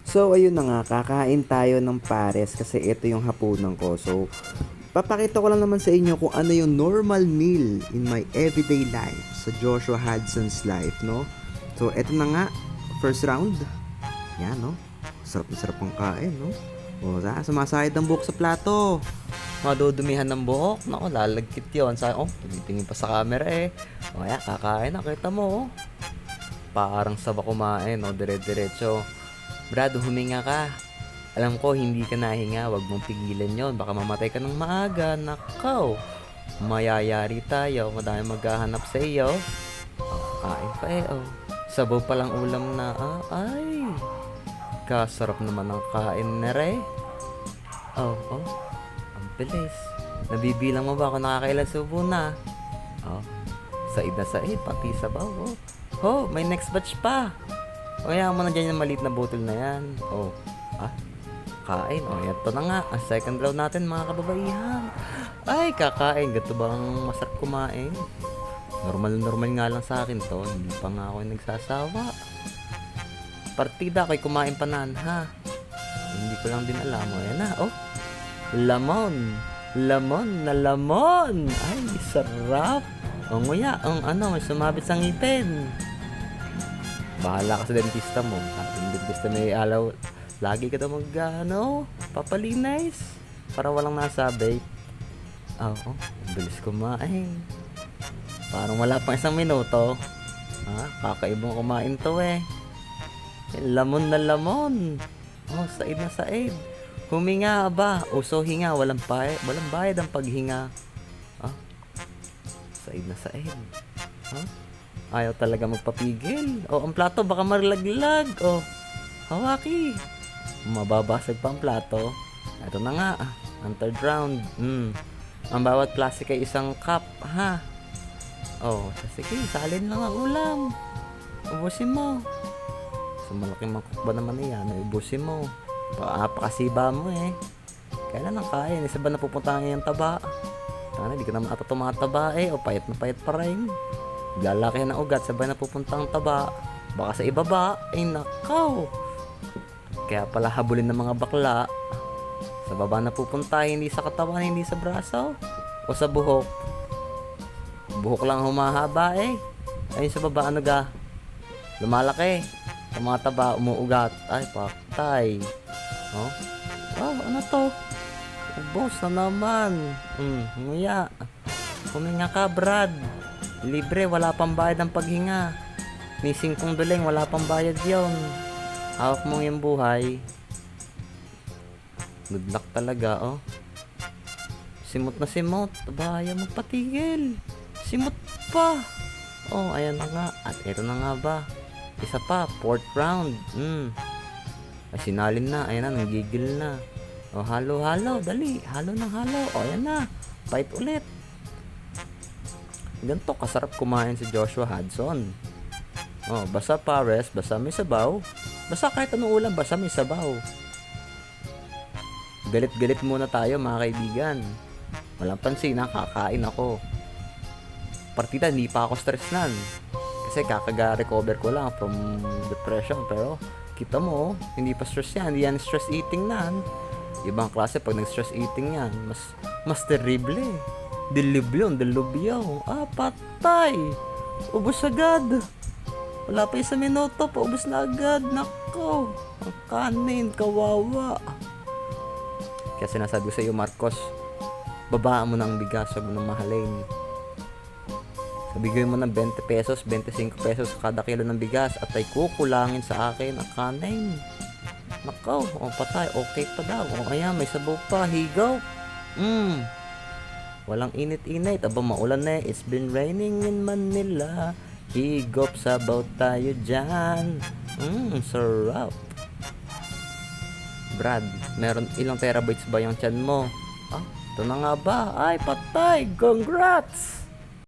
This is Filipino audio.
So, ayun na nga, kakain tayo ng pares kasi ito yung hapunan ko. So, papakita ko lang naman sa inyo kung ano yung normal meal in my everyday life sa Joshua Hudson's life, no? So, ito na nga, first round. Yan, no? Sarap na sarap ang kain, no? O, sumasahid ang buhok sa plato. Madudumihan ng buhok. Naku, lalagkit yun. Tumitingin pa sa camera eh. O, yan, kakain. Nakita mo, oh. Parang sabak kumain, no? Dire-diretso. Brad, huminga ka. Alam ko, hindi ka nahinga. Huwag mong pigilan yon. Baka mamatay ka ng maaga. Nakaw. Mayayari tayo. Madami maghahanap sa iyo. Oh, kain pa eh. Oh. Sabaw palang ulam na. Ay. Kasarap naman ang kain na re. Oh. Ang bilis. Nabibilang mo ba kung nakakailan subo na? Oh. Said na said. Pati sabaw. Oh, may next batch pa. O yan mo na dyan yung maliit na bottle na yan. Oh, kain. O, ito na nga. Ang second round natin, mga kababaihan. Ay, kakain. Gato bang masarap kumain? Normal nga lang sa akin to. Hindi pa nga ako nagsasawa. Partida ako'y kumain pa na, ha? Hindi ko lang din alam. O, yan na. Oh, lamon. Lamon na lamon. Ay, sarap. O, nguya. May sumabit sa ngipin. Bahala ka sa dentista mo. Yung dentista may alaw. Lagi ka daw papalinize. Para walang nasabi. Bilis kumain. Parang wala pang 1 minuto. Kakaibang kumain to eh. Lamon na lamon. Said na said. Huminga ba? So hinga. Walang bayad ang paghinga. Said na said. Ayaw talaga magpapigil. Ang plato baka marlaglag. Hawaki. Mababasag pa ang plato. Ito na nga. Ang third round. Ang bawat plastic ay isang cup, ha? Sige, salin lang ang ulam. Ubusin mo. So, malaking mangkok ba naman yan? Ubusin mo. Pakasiba mo eh. Kailan ang kain? Isa ba napupunta yung taba? Hindi ka naman ata tumataba eh. Payat na payat pa rin. Lalaki ng ugat, sabay na pupunta ang taba. Baka sa ibaba, ay nakaw. Kaya pala habulin ng mga bakla. Sa baba na pupunta, hindi sa katawan, hindi sa braso. O sa buhok. Buhok lang humahaba eh. Ayun sa baba, lumalaki. Sa mga taba, umuugat. Ay, paktay. Ano to? Ubos na naman. Nguya. Huminga ka, Brad. Libre, wala pang bayad ang paghinga. Ni 5 duleng, wala pang bayad yon. Hawak mo yung buhay. Good luck talaga, Simot na simot. Ayaw magpatigil. Simot pa. Ayan na nga. At ito na nga ba. Isa pa, 4th round. Ay, sinalin na. Ayan na, nanggigil na. Halo. Dali. Halo ng halo. Ayan na. Fight ulit. Ganito kasarap kumain si Joshua Hudson. Basta pares, basta may sabaw. Basta kahit anong ulam, basta may sabaw. Galit muna tayo, mga kaibigan. Walang pansin, kakain ako. Partida, hindi pa ako stress nan. Kasi kakaga-recover ko lang from depression. Pero kita mo, hindi pa stress yan. Hindi yan stress eating nan. Ibang klase pag nag-stress eating yan, mas terrible. Delubyo. Patay. Ubus agad. Wala pa 1 minuto, paubos na agad. Nako, ang kanin, kawawa. Kaya sinasabi ko sa iyo, Marcos, babaan mo na ang bigas, huwag mo nang mahalin. Bigyan mo ng 20 pesos, 25 pesos kada kilo ng bigas at ay kukulangin sa akin ang kanin. Nako, patay, okay pa daw. Ayan, may sabaw pa, higaw. Walang init-init. Maulan na eh. It's been raining in Manila. Higop sabaw tayo dyan. Sarap. Brad, ilang terabytes ba yung tiyan mo? Ito na nga ba? Ay, patay. Congrats!